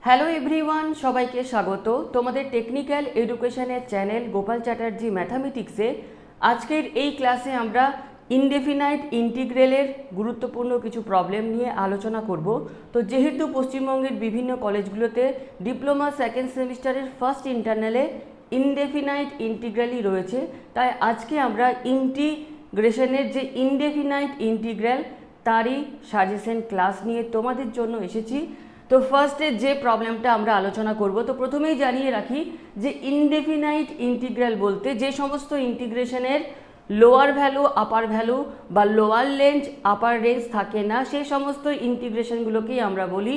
Hello everyone, সবাইকে স্বাগত তোমাদের টেকনিক্যাল এডুকেশনের চ্যানেল গোপাল চ্যাটার্জি ম্যাথামেটিক্সে। আজকের এই ক্লাসে আমরা ইনডেফিনাইট ইন্টিগ্রালের গুরুত্বপূর্ণ কিছু প্রবলেম নিয়ে আলোচনা করব। তো যেহেতু পশ্চিমবঙ্গের বিভিন্ন কলেজগুলোতে ডিপ্লোমা সেকেন্ড সেমিস্টারের ফার্স্ট ইন্টারনালে ইনডেফিনাইট ইন্টিগ্রালই রয়েছে, তাই আজকে আমরা ইন্টিগ্রেশনের যে ইনডেফিনাইট ইন্টিগ্রাল তারই সাজেশন ক্লাস নিয়ে তোমাদের জন্য এসেছি। তো ফার্স্টে যে প্রবলেমটা আমরা আলোচনা করব, তো প্রথমেই জানিয়ে রাখি যে ইনডেফিনাইট ইন্টিগ্রাল বলতে যে সমস্ত ইন্টিগ্রেশনের লোয়ার ভ্যালু আপার ভ্যালু বা লোয়ার রেঞ্জ আপার রেঞ্জ থাকে না, সেই সমস্ত ইন্টিগ্রেশনগুলোকেই আমরা বলি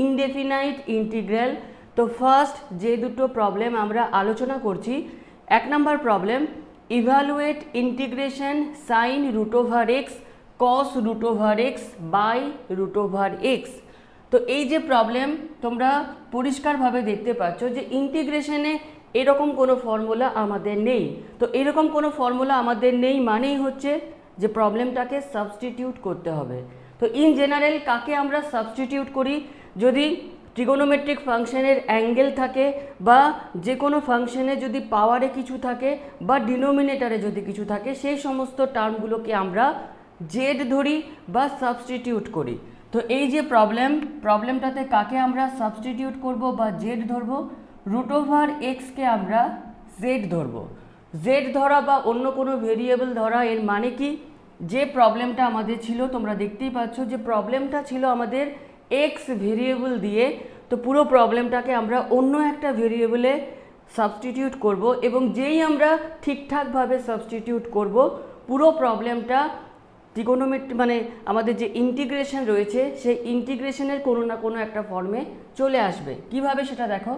ইনডেফিনাইট ইন্টিগ্রাল। তো ফার্স্ট যে দুটো প্রবলেম আমরা আলোচনা করছি, এক নম্বর problem, evaluate integration sine root over x cos root over x by root over x. তো এই যে প্রবলেম তোমরা পরিষ্কারভাবে দেখতে পাচ্ছ যে ইন্টিগ্রেশনে এরকম কোনো ফর্মুলা আমাদের নেই। তো এরকম কোনো ফর্মুলা আমাদের নেই মানেই হচ্ছে যে প্রবলেমটাকে সাবস্টিটিউট করতে হবে। তো ইন জেনারেল কাকে আমরা সাবস্টিটিউট করি? যদি ট্রিগোনোমেট্রিক ফাংশনের অ্যাঙ্গেল থাকে বা যে কোনো ফাংশনে যদি পাওয়ারে কিছু থাকে বা ডিনোমিনেটারে যদি কিছু থাকে, সেই সমস্ত টার্মগুলোকে আমরা জেড ধরি বা সাবস্টিটিউট করি। তো এই যে প্রবলেমটাতে কাকে আমরা সাবস্টিটিউট করব বা জেড ধরব? রুট ওভার এক্সকে আমরা জেড ধরব। জেড ধরা বা অন্য কোনো ভেরিয়েবল ধরা, এর মানে কি? যে প্রবলেমটা আমাদের ছিল, তোমরা দেখতেই পাচ্ছ যে প্রবলেমটা ছিল আমাদের এক্স ভেরিয়েবল দিয়ে। তো পুরো প্রবলেমটাকে আমরা অন্য একটা ভেরিয়েবলে সাবস্টিটিউট করব, এবং যেই আমরা ঠিকঠাকভাবে সাবস্টিটিউট করব, পুরো প্রবলেমটা ট্রিগোনোমেট্রি মানে আমাদের যে ইন্টিগ্রেশন রয়েছে সেই ইন্টিগ্রেশনের কোনো না কোনো একটা ফর্মে চলে আসবে। কিভাবে সেটা দেখো।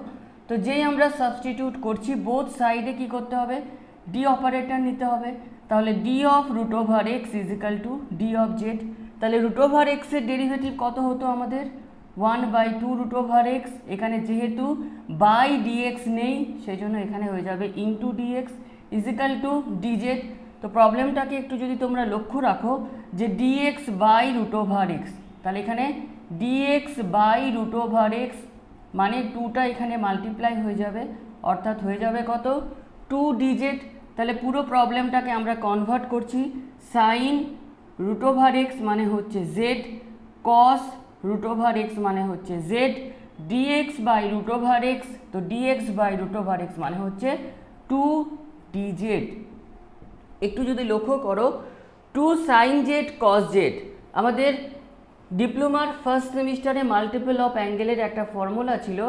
তো যেই আমরা সাবস্টিটিউট করছি, বোথ সাইডে কি করতে হবে? ডি অপারেটর নিতে হবে। তাহলে D of root over X is equal to D of Z. তাহলে রুট ওভার এক্সের ডেরিভেটিভ কত হতো আমাদের? 1/2 রুট ওভার এক্স। এখানে যেহেতু বাই ডিএক্স নেই, সেই জন্য এখানে হয়ে যাবে into dx is equal to DZ. তো প্রবলেমটাকে একটু যদি তোমরা লক্ষ্য রাখো যে DX by root over X, তাহলে এখানে DX by root over X মানে 2টা এখানে মাল্টিপ্লাই হয়ে যাবে, অর্থাৎ হয়ে যাবে কত? 2 ডিজেড। তাহলে পুরো প্রবলেমটাকে আমরা কনভার্ট করছি, সাইন রুট ওভার এক্স মানে হচ্ছে জেড, কস রুট ওভার এক্স মানে হচ্ছে Z, dx by root over x, তো dx by root over X মানে হচ্ছে 2 ডিজেড। একটু যদি লক্ষ্য করো, 2 সাইন জেড কস জেড, আমাদের ডিপ্লোমার ফার্স্ট সেমিস্টারে মাল্টিপল অফ অ্যাঙ্গেলের একটা ফর্মুলা ছিল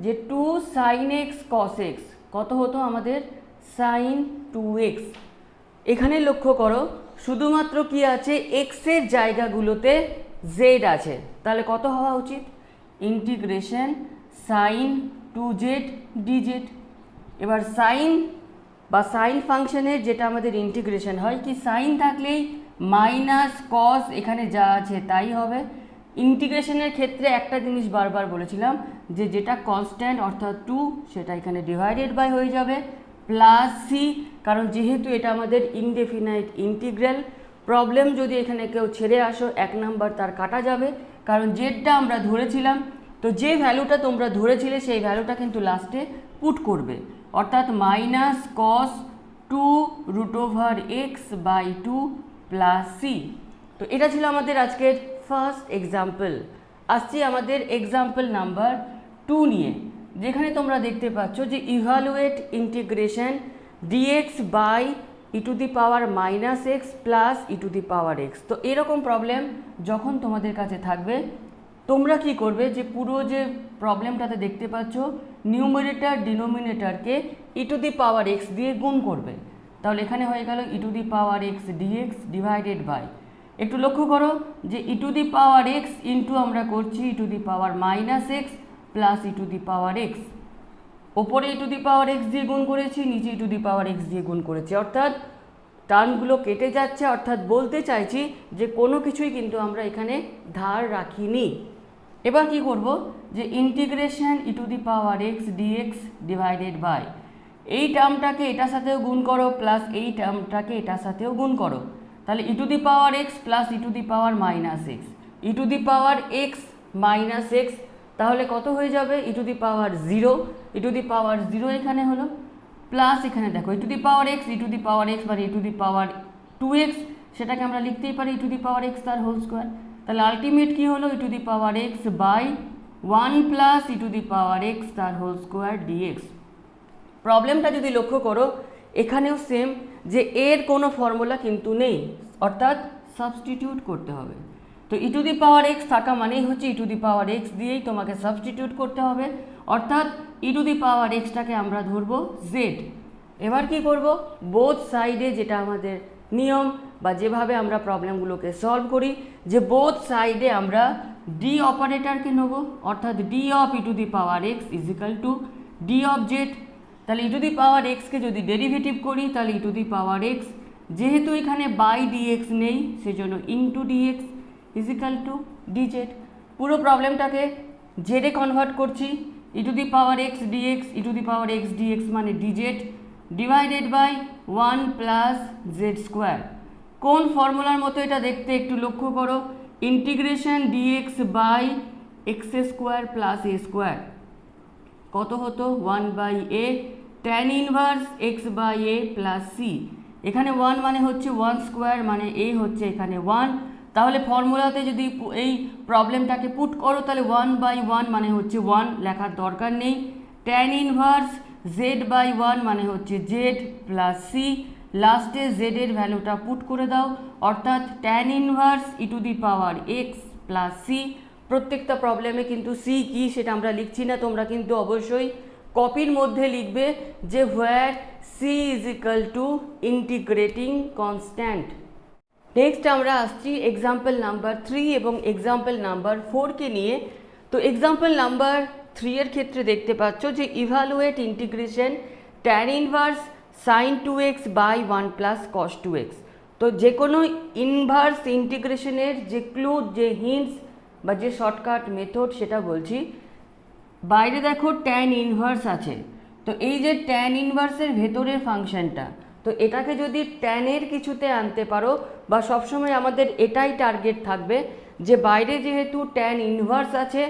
যে 2 সাইন এক্স কস এক্স কত হতো আমাদের? Sign 2x। এখানে লক্ষ্য করো শুধুমাত্র কি আছে? এক্সের জায়গাগুলোতে জেড আছে, তাহলে কত হওয়া উচিত? Integration sign 2z DZ. এবার সাইন বা সাইন ফাংশনের যেটা আমাদের ইন্টিগ্রেশন হয়, কি সাইন থাকলেই মাইনাস কস এখানে যা আছে তাই হবে। ইন্টিগ্রেশনের ক্ষেত্রে একটা জিনিস বারবার বলেছিলাম যে যেটা কনস্ট্যান্ট অর্থাৎ 2, সেটা এখানে ডিভাইডেড বাই হয়ে যাবে প্লাস সি, কারণ যেহেতু এটা আমাদের ইনডেফিনাইট ইন্টিগ্রাল। প্রবলেম যদি এখানে কেউ ছেড়ে আসো, 1 নাম্বার তার কাটা যাবে, কারণ জেডটা আমরা ধরেছিলাম। তো যে ভ্যালুটা তোমরা ধরেছিলে সেই ভ্যালুটা কিন্তু লাস্টে পুট করবে, অর্থাৎ minus cos 2 root over x by 2 plus C. তো এটা ছিল আমাদের আজকের ফার্স্ট এক্সাম্পল। আসছি আমাদের এক্সাম্পল নাম্বার 2 নিয়ে, যেখানে তোমরা দেখতে পাচ্ছ যে evaluate integration dx by E to the power minus x plus E to the power X. তো এরকম প্রবলেম যখন তোমাদের কাছে থাকবে, তোমরা কি করবে যে পুরো যে প্রবলেমটাতে দেখতে পাচ্ছ নিউমারেটর ডিনোমিনেটরকে e to the power x দিয়ে গুণ করবে। তাহলে এখানে হয়ে গেল e to the power x dx divided by, একটু লক্ষ্য করো যে e to the power x into আমরা করছি e to the power minus x plus E to the power x. ওপরে e to the power x দিয়ে গুণ করেছি, নিচে ই টু দি পাওয়ার এক্স দিয়ে গুণ করেছি, অর্থাৎ টার্মগুলো কেটে যাচ্ছে, অর্থাৎ বলতে চাইছি যে কোনো কিছুই কিন্তু আমরা এখানে ধার রাখিনি। এবার কি করব যে integration E to the power x dx divided by, এই টার্মটাকে এটার সাথেও গুণ করো প্লাস এই টার্মটাকে এটার সাথেও গুণ করো, তাহলে e to the power x plus E to the power minus x, e to the power x minus x তাহলে কত হয়ে যাবে ই to the power 0, E to the পাওয়ার 0 এখানে হলো, প্লাস এখানে দেখো e to the power x, e to the power x মানে e to the power 2x, সেটাকে আমরা লিখতেই পারি e to the power x তার হোল স্কোয়ার। তাহলে আলটিমেট কী হলো e to the power x by 1 plus E to the power x তার হোল স্কোয়ার ডিএক্স। প্রবলেমটা যদি লক্ষ্য করো এখানেও সেম, যে এর কোনো ফর্মুলা কিন্তু নেই, অর্থাৎ সাবস্টিটিউট করতে হবে। তো ই টু দি পাওয়ার এক্স থাকা মানেই হচ্ছে ই টু দি পাওয়ার এক্স দিয়েই তোমাকে সাবস্টিটিউট করতে হবে, অর্থাৎ ই টু দি পাওয়ার এক্সটাকে আমরা ধরবো জেড। এবার কি করব, বোথ সাইডে যেটা আমাদের নিয়ম বা যেভাবে আমরা প্রবলেমগুলোকে সলভ করি, যে বোথ সাইডে আমরা ডি অপারেটরকে নেব, অর্থাৎ D of E to the power x is equal to D of Z. তাহলে ই টু দি পাওয়ার এক্সকে যদি ডেরিভেটিভ করি তাহলে e to the power x, যেহেতু এখানে বাই ডিএক্স নেই সেজন্য into dx is equal to dz. পুরো প্রবলেমটাকে জেডে কনভার্ট করছি, e to the power x dx, e to the power x dx মানে dz divided by 1 plus z square. কোন ফর্মুলার মতো এটা দেখতে একটু লক্ষ্য করো, integration dx by x square plus a square কত হতো 1 by a tan inverse x by a plus c. এখানে 1 মানে হচ্ছে 1 স্কোয়ার মানে এ হচ্ছে এখানে 1, তাহলে ফর্মুলাতে যদি এই প্রবলেমটাকে পুট করো তাহলে 1 বাই 1 মানে হচ্ছে 1, লেখার দরকার নেই। ট্যান ইনভার্স জেড বাই 1 মানে হচ্ছে জেড প্লাস সি, লাস্টে জেডের ভ্যালুটা পুট করে দাও, অর্থাৎ tan inverse E to the power x plus C. প্রত্যেকটা প্রবলেমে কিন্তু সি কি সেটা আমরা লিখছি না, তোমরা কিন্তু অবশ্যই কপির মধ্যে লিখবে যে where c is equal to integrating constant. Next আমরা আসছি এক্সাম্পল নাম্বার 3 এবং এক্সাম্পল নাম্বার 4কে নিয়ে। তো এক্সাম্পল নাম্বার 3 এর ক্ষেত্রে দেখতে পাচ্ছ যে evaluate integration tan inverse sine 2x by 1 plus cos 2x। তো যে কোনো ইনভার্স ইন্টিগ্রেশনের যে ক্লু, যে হিন্টস বা যে শর্টকাট মেথড সেটা বলছি। বাইরে দেখো ট্যান ইনভার্স আছে, তো এই যে ট্যান ইনভার্সের ভেতরের ফাংশনটা, তো এটাকে যদি ট্যানের কিছুতে আনতে পারো বা সবসময় আমাদের এটাই টার্গেট থাকবে যে বাইরে যেহেতু ট্যান ইনভার্স আছে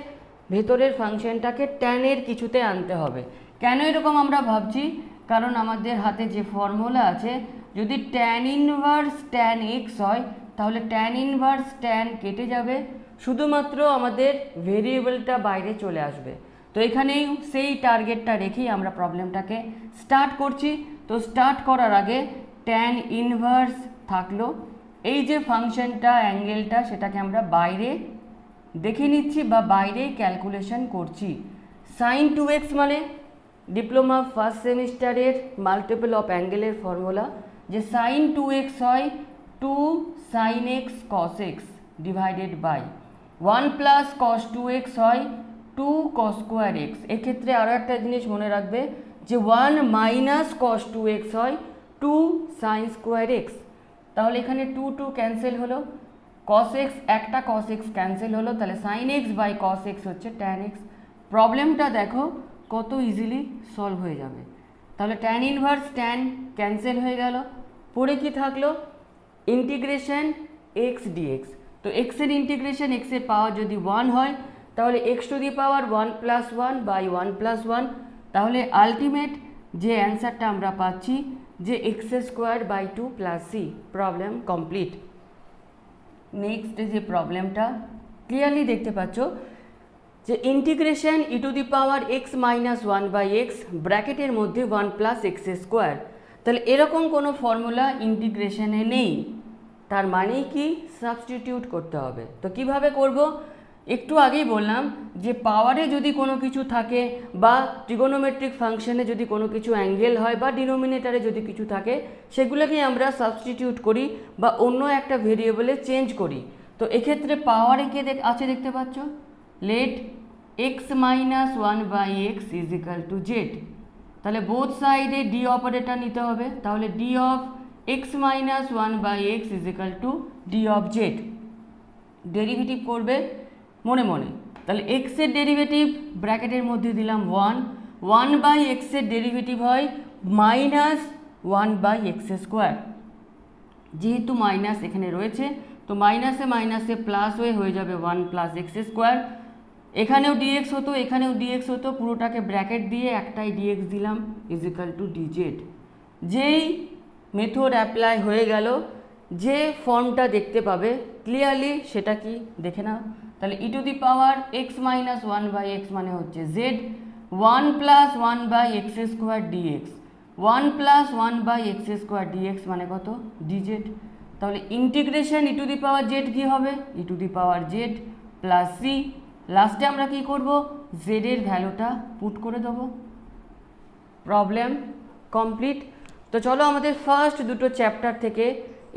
ভেতরের ফাংশনটাকে ট্যানের কিছুতে আনতে হবে। কেন এরকম আমরা ভাবছি, কারণ আমাদের হাতে যে ফর্মুলা আছে, যদি ট্যান ইনভার্স ট্যান এক্স হয় তাহলে ট্যান ইনভার্স ট্যান কেটে যাবে, শুধুমাত্র আমাদের ভেরিয়েবলটা বাইরে চলে আসবে। তো এখানেই সেই টার্গেটটা রেখেই আমরা প্রবলেমটাকে স্টার্ট করছি। তো স্টার্ট করার আগে ট্যান ইনভার্স থাকলো, এই যে ফাংশনটা অ্যাঙ্গেলটা সেটাকে আমরা বাইরে দেখে নিচ্ছি বা বাইরে ক্যালকুলেশন করছি। সাইন 2x মানে ডিপ্লোমা ফার্স্ট সেমিস্টারের মাল্টিপল অফ অ্যাঙ্গেলের ফর্মুলা, যে সাইন 2x হয় 2 sine X cos X divided by 1 plus cos 2x হয় 2 কস স্কোয়ার এক্স। এক্ষেত্রে আরও একটা জিনিস মনে রাখবে যে 1 মাইনাস কস 2x হয় 2 সাইন স্কোয়ার এক্স। তাহলে এখানে 2 2 ক্যান্সেল হলো, কস এক্স একটা কস এক্স ক্যান্সেল হলো, তাহলে sine X by cos X হচ্ছে ট্যান এক্স। প্রবলেমটা দেখো কত ইজিলি সলভ হয়ে যাবে। তাহলে ট্যান ইনভার্স ট্যান ক্যান্সেল হয়ে গেল, পরে কি থাকলো ইন্টিগ্রেশন এক্স ডিএক্স। তো এক্সের ইন্টিগ্রেশন এক্সের পাওয়ার যদি 1 হয় তাহলে X to the power 1 plus 1 by 1 plus 1, তাহলে আলটিমেট যে অ্যান্সারটা আমরা পাচ্ছি যে X square by 2 plus C. Problem complete. Next যে প্রবলেমটা ক্লিয়ারলি দেখতে পাচ্ছ যে integration E to the power x minus 1 by X ব্র্যাকেটের মধ্যে 1 প্লাস এক্স স্কোয়ার। তাহলে এরকম কোনো ফর্মুলা ইন্টিগ্রেশনে নেই, তার মানেই কি সাবস্টিটিউট করতে হবে। তো কিভাবে করব, একটু আগেই বললাম যে পাওয়ারে যদি কোনো কিছু থাকে বা ট্রিগোনোমেট্রিক ফাংশনে যদি কোনো কিছু অ্যাঙ্গেল হয় বা ডিনোমিনেটারে যদি কিছু থাকে সেগুলোকে আমরা সাবস্টিটিউট করি বা অন্য একটা ভেরিয়েবলে চেঞ্জ করি। তো এক্ষেত্রে পাওয়ারে কে আছে দেখতে পাচ্ছ, let X minus 1 by X is equal to Z. তাহলে বোথ সাইডে ডি অপারেটর নিতে হবে, তাহলে D of X minus 1 by X is equal to D of Z. Derivative করবে মনে মনে, তাহলে এক্সের ডেরিভেটিভ ব্র্যাকেটের মধ্যে দিলাম 1, 1 বাই এক্সের ডেরিভেটিভ হয় মাইনাস 1 বাই এক্স স্কোয়ার। যেহেতু মাইনাস এখানে রয়েছে তো মাইনাসে মাইনাসে প্লাস হয়ে যাবে 1 প্লাস এক্স স্কোয়ার। এখানেও ডিএক্স হতো, এখানেও ডিএক্স হতো, পুরোটাকে ব্র্যাকেট দিয়ে একটাই ডিএক্স দিলাম ইজিক্যাল টু ডিজেড। যেই মেথড অ্যাপ্লাই হয়ে গেল, যে ফর্মটা দেখতে পাবে ক্লিয়ারলি সেটা কি দেখে নাও। তাহলে e to the power x minus one by x মানে হচ্ছে z, one plus one by x square dx, one plus one by x square dx মানে কত ডিজেড। তাহলে integration E to the power z কী হবে, e to the power z plus c, লাস্টে আমরা কি করব জেডের ভ্যালুটা পুট করে দেবো। Problem complete. তো চলো আমাদের ফার্স্ট দুটো চ্যাপ্টার থেকে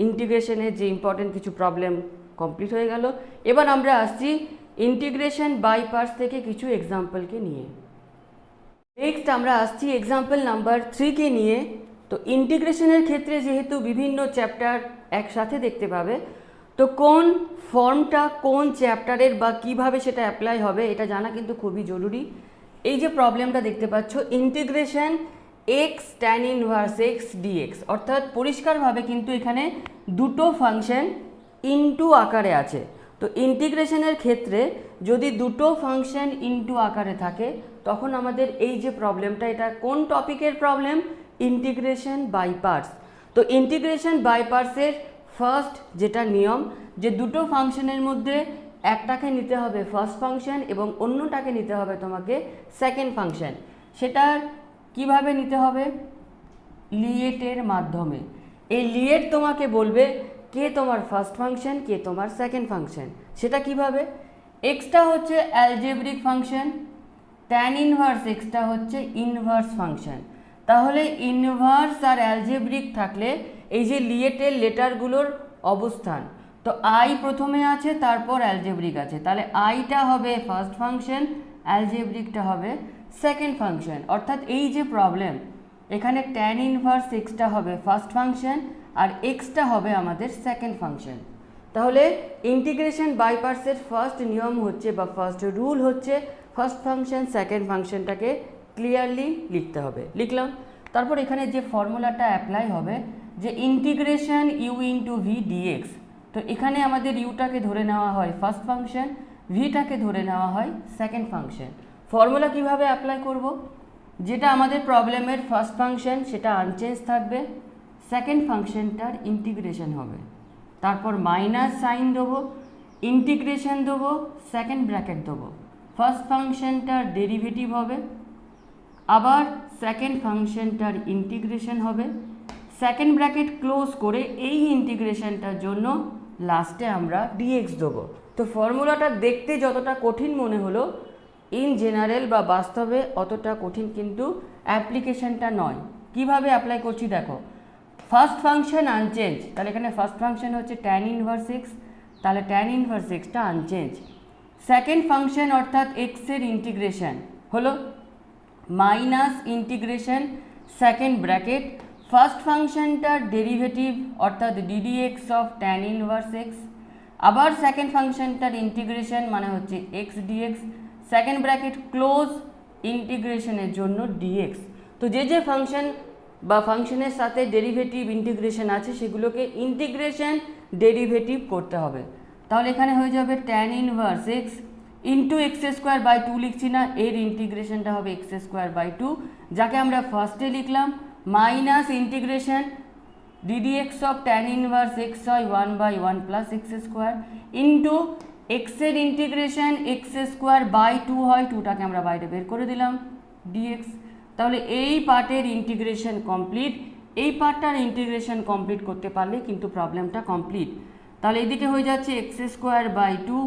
ইন্টিগ্রেশনের যে ইম্পর্টেন্ট কিছু প্রবলেম কমপ্লিট হয়ে গেল। এবার আমরা আসছি ইন্টিগ্রেশন বাই পার্টস থেকে কিছু এক্সাম্পলকে নিয়ে। নেক্সট আমরা আসছি এক্সাম্পল নাম্বার 3কে নিয়ে। তো ইন্টিগ্রেশনের ক্ষেত্রে যেহেতু বিভিন্ন চ্যাপ্টার একসাথে দেখতে পাবে, তো কোন ফর্মটা কোন চ্যাপ্টারের বা কিভাবে সেটা অ্যাপ্লাই হবে এটা জানা কিন্তু খুবই জরুরি। এই যে প্রবলেমটা দেখতে পাচ্ছ, integration X tan inverse X DX, অর্থাৎ পরিষ্কারভাবে কিন্তু এখানে দুটো ফাংশন ইনটু আকারে আছে। তো ইন্টিগ্রেশনের ক্ষেত্রে যদি দুটো ফাংশন ইনটু আকারে থাকে তখন আমাদের এই যে প্রবলেমটা, এটা কোন টপিকের প্রবলেম, ইন্টিগ্রেশন বাই পার্টস। তো ইন্টিগ্রেশন বাই পার্টসের ফার্স্ট যেটা নিয়ম, যে দুটো ফাংশনের মধ্যে একটাকে নিতে হবে ফার্স্ট ফাংশন এবং অন্যটাকে নিতে হবে তোমাকে সেকেন্ড ফাংশন। সেটা কিভাবে নিতে হবে, লিয়েটের মাধ্যমে। এই লিয়েট তোমাকে বলবে কে তোমার ফার্স্ট ফাংশন কে তোমার সেকেন্ড ফাংশন। সেটা কিভাবে, এক্সটা হচ্ছে algebraic function, tan inverse extra হচ্ছে ইনভার্স ফাংশন। তাহলে ইনভার্স আর অ্যালজেব্রিক থাকলে এই যে লিয়েটের লেটারগুলোর অবস্থান, তো আই প্রথমে আছে তারপর অ্যালজেব্রিক আছে, তাহলে আইটা হবে ফার্স্ট ফাংশন, অ্যালজেব্রিকটা হবে সেকেন্ড ফাংশন। অর্থাৎ এই যে প্রবলেম, এখানে ট্যান ইনভার্স এক্সটা হবে ফার্স্ট ফাংশন আর এক্সটা হবে আমাদের সেকেন্ড ফাংশন। তাহলে ইন্টিগ্রেশন বাই পার্টসের ফার্স্ট নিয়ম হচ্ছে বা ফার্স্ট রুল হচ্ছে ফার্স্ট ফাংশন সেকেন্ড ফাংশনটাকে ক্লিয়ারলি লিখতে হবে। লিখলাম, তারপর এখানে যে ফর্মুলাটা অ্যাপ্লাই হবে যে integration U into V DX. তো এখানে আমাদের ইউটাকে ধরে নেওয়া হয় ফার্স্ট ফাংশন, ভিটাকে ধরে নেওয়া হয় সেকেন্ড ফাংশন। ফর্মুলা কিভাবে অ্যাপ্লাই করব, যেটা আমাদের প্রবলেমের ফার্স্ট ফাংশন সেটা আনচেঞ্জ থাকবে, সেকেন্ড ফাংশনটার ইন্টিগ্রেশন হবে, তারপর মাইনাস সাইন দেবো, ইন্টিগ্রেশন দেবো, সেকেন্ড ব্র্যাকেট দেবো, ফার্স্ট ফাংশনটার ডেরিভেটিভ হবে, আবার সেকেন্ড ফাংশনটার ইন্টিগ্রেশন হবে, সেকেন্ড ব্র্যাকেট ক্লোজ করে এই ইন্টিগ্রেশনটার জন্য লাস্টে আমরা ডিএক্স দেবো। তো ফর্মুলাটা দেখতে যতটা কঠিন মনে হলো, ইন জেনারেল বা বাস্তবে অতটা কঠিন কিন্তু অ্যাপ্লিকেশনটা নয়। কিভাবে অ্যাপ্লাই করছি দেখো, ফার্স্ট ফাংশন আনচেঞ্জ, তাহলে এখানে ফার্স্ট ফাংশন হচ্ছে ট্যান ইনভার্স এক্স, তাহলে ট্যান ইনভার্স এক্সটা আনচেঞ্জ। সেকেন্ড ফাংশন অর্থাৎ এক্সের ইন্টিগ্রেশন হলো minus integration second bracket first ফাংশনটার ডেরিভেটিভ অর্থাৎ d dx of tan inverse x, আবার সেকেন্ড ফাংশনটার ইন্টিগ্রেশন মানে হচ্ছে x dx, second bracket close ইন্টিগ্রেশনের জন্য ডিএক্স। তো যে যে ফাংশন বা ফাংশনের সাথে ডেরিভেটিভ ইন্টিগ্রেশন আছে সেগুলোকে ইন্টিগ্রেশন ডেরিভেটিভ করতে হবে। তাহলে এখানে হয়ে যাবে tan inverse X into X square by two লিখছি না, এর ইন্টিগ্রেশনটা হবে এক্স স্কোয়ার বাই টু, যাকে আমরা ফার্স্টে লিখলাম, minus integration d dx of tan inverse x হয় one by one plus x square into এক্সের integration x square by two হয়, টুটাকে আমরা বাইরে বের করে দিলাম ডিএক্স। তাহলে এই পার্টের ইন্টিগ্রেশন কমপ্লিট, এই পার্টটার ইন্টিগ্রেশন কমপ্লিট করতে পারলে কিন্তু প্রবলেমটা কমপ্লিট। তাহলে এদিকে হয়ে যাচ্ছে x square by two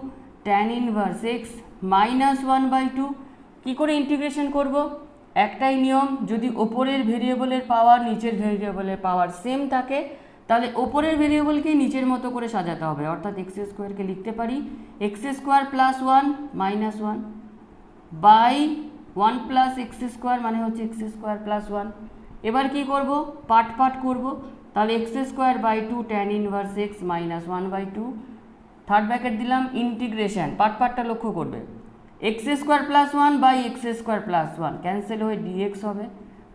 tan inverse x minus one by two. কী করে ইন্টিগ্রেশন করব, একটাই নিয়ম, যদি ওপরের ভেরিয়েবলের পাওয়ার নিচের ভেরিয়েবলের পাওয়ার সেম থাকে তাহলে ওপরের ভেরিয়েবলকে নিচের মতো করে সাজাতে হবে, অর্থাৎ এক্স স্কোয়ারকে লিখতে পারি X square plus one minus one by one plus x square মানে হচ্ছে এক্স স্কোয়ার প্লাস ওয়ান। এবার কী করব, পার্ট পার্ট করব, তাহলে X square by two tan inverse x minus one by two, third bracket দিলাম ইন্টিগ্রেশন, পার্ট পার্টটা লক্ষ্য করবে, X square plus one by x square plus one cancel হয়ে DX হবে,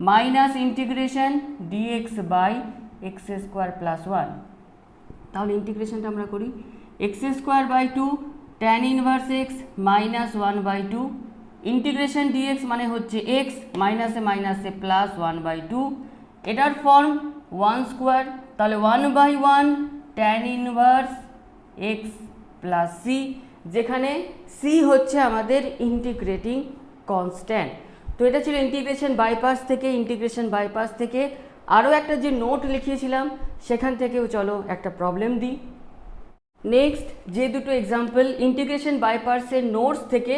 minus integration dx by x square plus one. তাহলে ইন্টিগ্রেশনটা আমরা করি, X square by two tan inverse x minus 1/2 integration DX মানে হচ্ছে এক্স মাইনাসে মাইনাসে প্লাস 1/2, এটার ফর্ম 1/2, তাহলে 1/1 tan inverse X plus C, যেখানে সি হচ্ছে আমাদের ইন্টিগ্রেটিং কনস্ট্যান্ট। তো এটা ছিল ইন্টিগ্রেশন বাইপাস থেকে। ইন্টিগ্রেশন বাইপাস থেকে আরও একটা যে নোট লিখিয়েছিলাম সেখান থেকেও চলো একটা প্রবলেম দিই। নেক্সট যে দুটো এক্সাম্পল ইন্টিগ্রেশন বাইপাসের নোটস থেকে,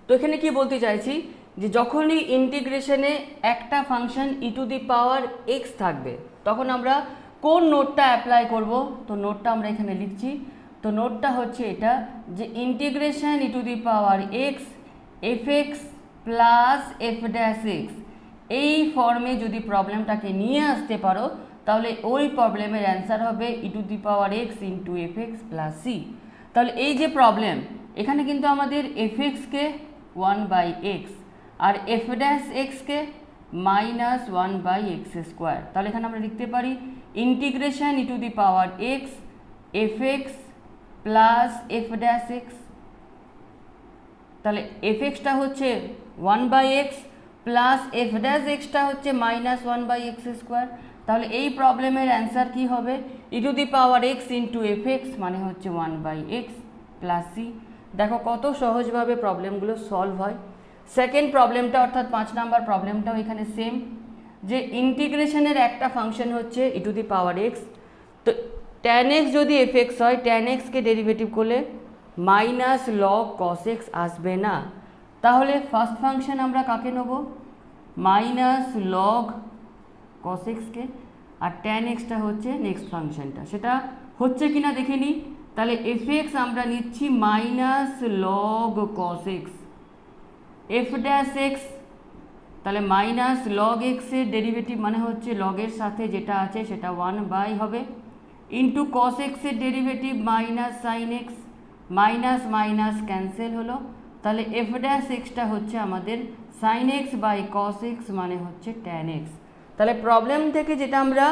তো এখানে কি বলতে চাইছি যে যখনই ইন্টিগ্রেশনে একটা function E to the power x থাকবে তখন আমরা কোন নোটটা অ্যাপ্লাই করব। তো নোটটা আমরা এখানে লিখছি। তো নোটটা হচ্ছে এটা যে integration E to the power x f x plus f dash x, এই ফর্মে যদি প্রবলেমটাকে নিয়ে আসতে পারো তাহলে ওই প্রবলেমের অ্যান্সার হবে e to the power x into f x plus c. তাহলে এই যে প্রবলেম, এখানে কিন্তু আমাদের এফ এক্সকে 1/x আর এফ ড্যাশ এক্সকে মাইনাস 1/x²। তাহলে এখানে আমরা লিখতে পারি integration E to the power x f x plus f dash x. তাহলে এফ এক্সটা হচ্ছে 1/x প্লাস এফ ড্যাশ এক্সটা হচ্ছে মাইনাস 1/x²। তাহলে এই প্রবলেমের অ্যান্সার কি হবে e to the power x into f x মানে হচ্ছে 1/x প্লাস সি। দেখো কত সহজভাবে প্রবলেমগুলো সলভ হয়। সেকেন্ড প্রবলেমটা অর্থাৎ 5 নাম্বার প্রবলেমটাও এখানে সেম, যে ইন্টিগ্রেশনের একটা ফাংশন হচ্ছে ই টু দি পাওয়ার এক্স। তো ট্যান এক্স যদি এফ এক্স হয় ট্যান এক্সকে ডেরিভেটিভ করলে মাইনাস লগ কস এক্স আসবে না। তাহলে ফার্স্ট ফাংশন আমরা কাকে নেব, মাইনাস লগ কস এক্সকে, আর ট্যান এক্সটা হচ্ছে নেক্সট ফাংশনটা, সেটা হচ্ছে কিনা দেখে নিই। তাহলে এফ এক্স আমরা নিচ্ছি minus log cos x, F dash x তাহলে মাইনাস লগ এক্সের ডেরিভেটিভ মানে হচ্ছে লগের সাথে যেটা আছে সেটা 1/ হবে, ইন্টু কস এক্সের derivative minus sine X, minus minus cancel হলো। তাহলে এফ ড্যাশ এক্সটা হচ্ছে আমাদের sine X by cos X মানে হচ্ছে ট্যান এক্স। তাহলে প্রবলেম থেকে যেটা আমরা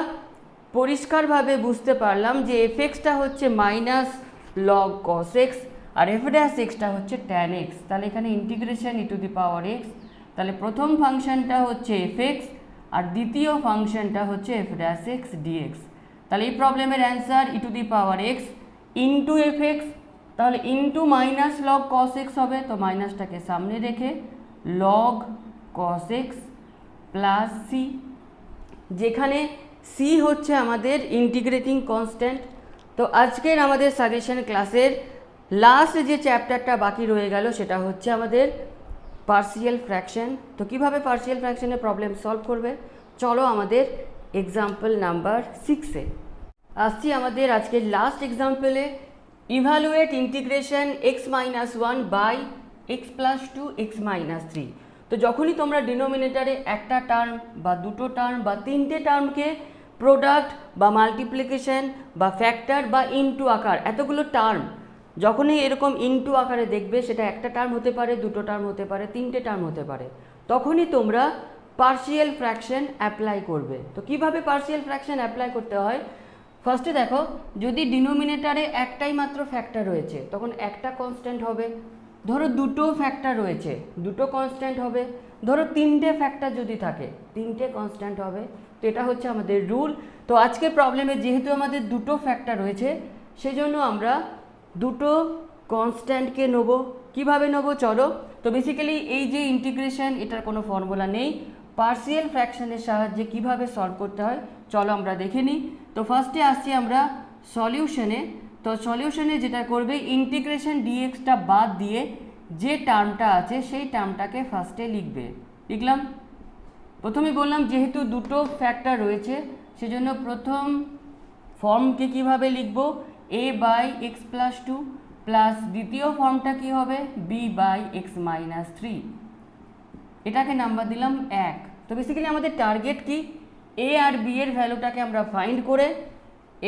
পরিষ্কারভাবে বুঝতে পারলাম যে এফ এক্সটা হচ্ছে মাইনাস লগ কস এক্স আর এফ ড্যাশ এক্সটা হচ্ছে ট্যান এক্স। তাহলে এখানে integration E to the power x, তাহলে প্রথম ফাংশনটা হচ্ছে এফ এক্স আর দ্বিতীয় ফাংশনটা হচ্ছে এফ ড্যাশ এক্স ডিএক্স। তাহলে এই প্রবলেমের answer e to the power x into f x, তাহলে into minus log cos x হবে, তো মাইনাসটাকে সামনে রেখে log cos x plus C, যেখানে সি হচ্ছে আমাদের ইন্টিগ্রেটিং কনস্ট্যান্ট। তো আজকের আমাদের সাজেশন ক্লাসের লাস্ট যে চ্যাপ্টারটা বাকি রয়ে গেল সেটা হচ্ছে আমাদের পার্শিয়াল ফ্র্যাকশন। তো কিভাবে পার্শিয়াল ফ্র্যাকশনের প্রবলেম সলভ করবে, চলো আমাদের এক্সাম্পল নাম্বার 6-এ আসছি। আমাদের আজকের লাস্ট এক্সাম্পলে evaluate integration x-1 by x+2 x-3। তো যখনই তোমরা ডিনোমিনেটারে একটা টার্ম বা দুটো টার্ম বা তিনটে টার্মকে প্রোডাক্ট বা মাল্টিপ্লিকেশন বা ফ্যাক্টর বা ইনটু আকার, এতগুলো টার্ম যখনই এরকম ইনটু আকারে দেখবে, সেটা একটা টার্ম হতে পারে, দুটো টার্ম হতে পারে, তিনটে টার্ম হতে পারে, তখনই তোমরা পার্শিয়াল ফ্র্যাকশন অ্যাপ্লাই করবে। তো কিভাবে পার্শিয়াল ফ্র্যাকশন অ্যাপ্লাই করতে হয়, ফার্স্টে দেখো যদি ডিনোমিনেটারে একটাই মাত্র ফ্যাক্টর রয়েছে তখন একটা কনস্ট্যান্ট হবে, ধরো দুটো ফ্যাক্টর রয়েছে দুটো কনস্ট্যান্ট হবে, ধরো তিনটে ফ্যাক্টর যদি থাকে তিনটে কনস্ট্যান্ট হবে। তো এটা হচ্ছে আমাদের রুল। তো আজকের প্রবলেমে যেহেতু আমাদের দুটো ফ্যাক্টর রয়েছে সেজন্য আমরা দুটো কনস্ট্যান্টকে নেব। কিভাবে নেব চলো। তো বেসিক্যালি এই যে ইন্টিগ্রেশন, এটার কোনো ফর্মুলা নেই, পার্শিয়াল ফ্র্যাকশনের সাহায্যে কিভাবে সলভ করতে হয় চলো আমরা দেখে নিই। তো ফার্স্টে আসছি আমরা সলিউশনে। তো সলিউশনে যেটা করবে, ইন্টিগ্রেশন ডিএক্সটা বাদ দিয়ে যে টার্মটা আছে সেই টার্মটাকে ফার্স্টে লিখবে। লিখলাম, প্রথমে বললাম যেহেতু দুটো ফ্যাক্টর রয়েছে সেজন্য প্রথম ফর্মকে কিভাবে লিখব, a/x+2 প্লাস দ্বিতীয় ফর্মটা কি হবে b/x-3, এটাকে নাম্বার দিলাম 1। তো বেসিক্যালি আমাদের টার্গেট কি, এ আর বি এর ভ্যালুটাকে আমরা ফাইন্ড করে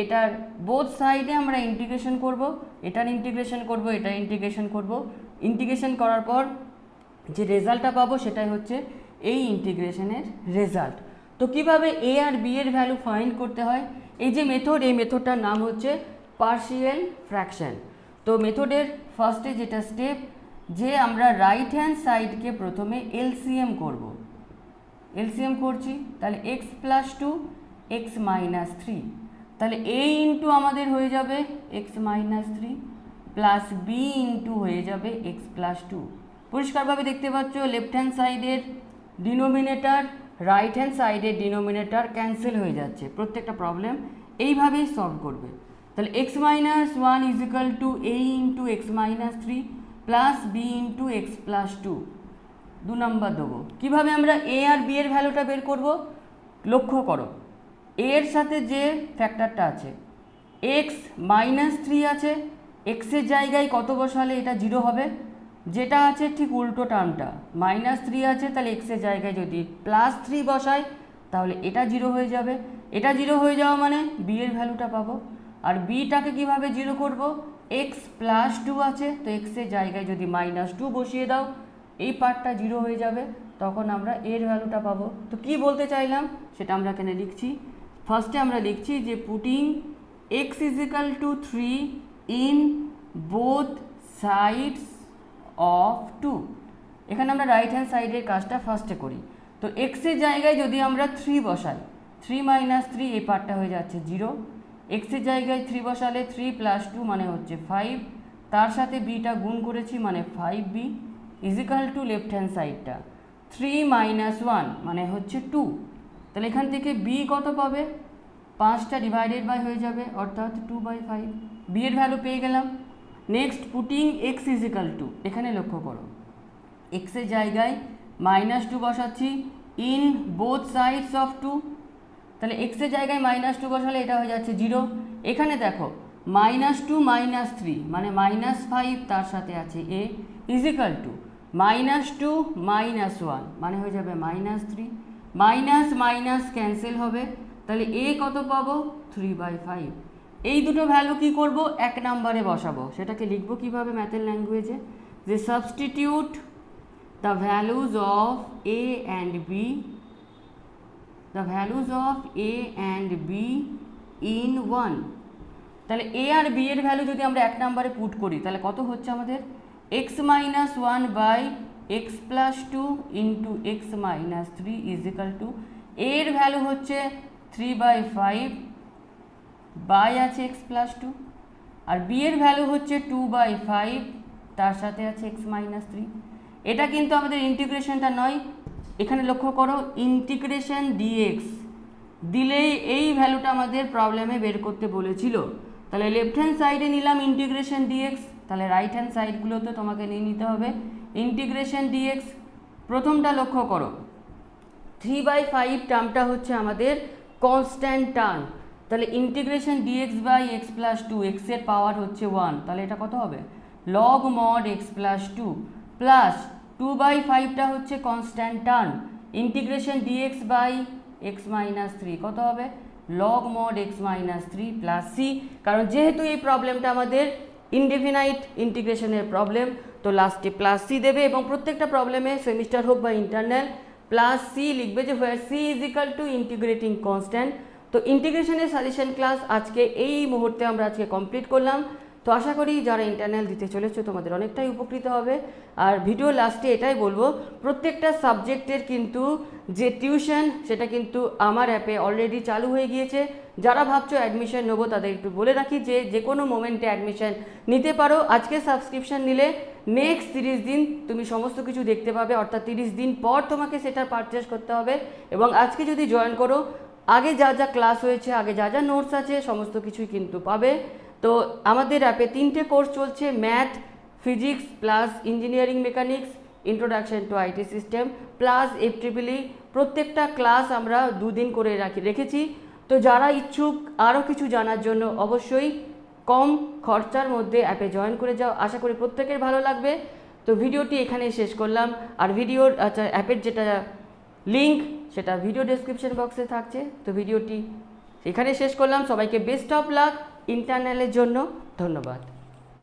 এটার বোথ সাইডে আমরা ইন্টিগ্রেশন করব, এটার ইন্টিগ্রেশন করব, এটার ইন্টিগ্রেশন করব। ইন্টিগ্রেশন করার পর যে রেজাল্টটা পাবো সেটাই হচ্ছে এই ইন্টিগ্রেশনের রেজাল্ট। তো কিভাবে এ আর বি এর ভ্যালু ফাইন্ড করতে হয়, এই যে মেথড, এই মেথডটার নাম হচ্ছে পার্শিয়াল ফ্র্যাকশন। তো মেথডের ফার্স্টে যেটা স্টেপ, যে আমরা রাইট হ্যান্ড সাইডকে প্রথমে এলসিএম করব। এলসিএম করছি, তাহলে X plus two X minus three, তাহলে এ ইন্টু আমাদের হয়ে যাবে X minus three plus B into হয়ে যাবে এক্স প্লাস টু। পরিষ্কারভাবে দেখতে পাচ্ছ লেফট হ্যান্ড সাইডের ডিনোমিনেটর রাইট হ্যান্ড সাইডের ডিনোমিনেটর ক্যান্সেল হয়ে যাচ্ছে। প্রত্যেকটা প্রবলেম এইভাবেই সলভ করবে। তাহলে X minus one is equal to A into X minus three plus B into X plus two. 2 number দেবো। কীভাবে আমরা এ আর বি এর ভ্যালুটা বের করব? লক্ষ্য করো, এ এর সাথে যে ফ্যাক্টরটা আছে এক্স মাইনাস থ্রি আছে, এক্সের জায়গায় কত বসালে এটা 0 হবে? যেটা আছে ঠিক উল্টো টার্মটা, মাইনাস থ্রি আছে, তাহলে এক্সের জায়গায় যদি প্লাস থ্রি বসাই তাহলে এটা 0 হয়ে যাবে। এটা 0 হয়ে যাওয়া মানে বি এর ভ্যালুটা পাবো। আর বিটাকে কীভাবে 0 করব? এক্স প্লাস টু আছে, তো এক্সের জায়গায় যদি মাইনাস টু বসিয়ে দাও এই পার্টটা 0 হয়ে যাবে, তখন আমরা এর ভ্যালুটা পাবো। তো কি বলতে চাইলাম সেটা আমরা এখানে লিখছি। ফার্স্টে আমরা লিখছি যে putting x is equal two 3 in both sides of 2। এখানে আমরা রাইট হ্যান্ড সাইডের কাজটা ফার্স্টে করি। তো এক্সের জায়গায় যদি আমরা 3 বসাই, 3 মাইনাস 3 এই পার্টটা হয়ে যাচ্ছে 0। এক্সের জায়গায় 3 বসালে 3 প্লাস 2 মানে হচ্ছে 5, তার সাথে বিটা গুণ করেছি মানে 5b is equal to left hand সাইডটা 3 মাইনাস 1 মানে হচ্ছে 2। তাহলে এখান থেকে বি কত পাবে? 5টা ডিভাইডেড বাই হয়ে যাবে, অর্থাৎ 2/5। বি এর ভ্যালু পেয়ে গেলাম। Next putting x is equal two, এখানে লক্ষ্য করো এক্সের জায়গায় মাইনাস 2 বসাচ্ছি ইন বোথ সাইডস অফ 2। তাহলে এক্সের জায়গায় মাইনাস 2 বসালে এটা হয়ে যাচ্ছে 0। এখানে দেখো মাইনাস 2 মাইনাস 3 মানে মাইনাস 5, তার সাথে আছে a is equal to minus 2 minus 1 মানে হয়ে যাবে মাইনাস 3। মাইনাস মাইনাস ক্যান্সেল হবে, তাহলে এ কত পাবো? 3/5। এই দুটো ভ্যালু কি করব? 1 নম্বরে বসাবো। সেটাকে লিখবো কিভাবে ম্যাথের ল্যাঙ্গুয়েজে, যে substitute the values of A and B, the values of A and B in 1। তাহলে এ আর বি এর ভ্যালু যদি আমরা 1 নম্বরে পুট করি তাহলে কত হচ্ছে আমাদের? X minus 1 by x plus 2 into X minus 3 is equal to এর ভ্যালু হচ্ছে 3/5 বাই আছে এক্স প্লাস 2, আর বি এর ভ্যালু হচ্ছে 2/5 তার সাথে আছে এক্স মাইনাস 3। এটা কিন্তু আমাদের ইন্টিগ্রেশনটা নয়, এখানে লক্ষ্য করো ইন্টিগ্রেশন ডিএক্স দিলেই এই ভ্যালুটা আমাদের প্রবলেমে বের করতে বলেছিল। তাহলে লেফট হ্যান্ড সাইডে নিলাম ইন্টিগ্রেশন ডিএক্স, তাহলে রাইট হ্যান্ড সাইডগুলোতে তোমাকে নিয়ে নিতে হবে ইন্টিগ্রেশন ডিএক্স। প্রথমটা লক্ষ্য করো 3/5 টার্মটা হচ্ছে আমাদের কনস্ট্যান্ট টার্ম, তাহলে integration dx by x plus 2, এক্সের পাওয়ার হচ্ছে 1, তাহলে এটা কত হবে? Log mod x plus 2 plus 2/5টা হচ্ছে constant term, integration dx by x minus 3 কত হবে? Log mod x minus 3 plus c. কারণ যেহেতু এই প্রবলেমটা আমাদের ইনডেফিনাইট ইন্টিগ্রেশনের প্রবলেম, তো লাস্টে প্লাস সি দেবে এবং প্রত্যেকটা প্রবলেমে সেমিস্টার হোক বা ইন্টারনাল প্লাস সি লিখবে, যে where c is equal to integrating constant. তো ইন্টিগ্রেশনের সাজেশন ক্লাস আজকে এই মুহূর্তে আমরা আজকে কমপ্লিট করলাম। তো আশা করি যারা ইন্টারনাল দিতে চলেছো তোমাদের অনেকটাই উপকৃত হবে। আর ভিডিও লাস্টে এটাই বলবো, প্রত্যেকটা সাবজেক্টের কিন্তু যে টিউশন সেটা কিন্তু আমার অ্যাপে অলরেডি চালু হয়ে গিয়েছে। যারা ভাবছো অ্যাডমিশন নেবো তাদের একটু বলে রাখি যে কোনো মোমেন্টে অ্যাডমিশন নিতে পারো। আজকে সাবস্ক্রিপশন নিলে নেক্সট 30 দিন তুমি সমস্ত কিছু দেখতে পাবে, অর্থাৎ 30 দিন পর তোমাকে সেটা পারচেস করতে হবে। এবং আজকে যদি জয়েন করো আগে যা যা ক্লাস হয়েছে, আগে যা যা নোটস আছে সমস্ত কিছুই কিন্তু পাবে। তো আমাদের অ্যাপে 3টে কোর্স চলছে, math, physics plus engineering mechanics, introduction to IT system plus FEEE। প্রত্যেকটা ক্লাস আমরা 2 দিন করে রেখেছি। তো যারা ইচ্ছুক আরও কিছু জানার জন্য অবশ্যই কম খরচার মধ্যে অ্যাপে জয়েন করে যাও। আশা করি প্রত্যেকের ভালো লাগবে। তো ভিডিওটি এখানেই শেষ করলাম। আর ভিডিওর অ্যাপের যেটা লিঙ্ক সেটা ভিডিও ডেসক্রিপশন বক্সে থাকছে। তো ভিডিওটি এখানে শেষ করলাম। সবাইকে বেস্ট অফ লাক ইন্টারনালের জন্য। ধন্যবাদ।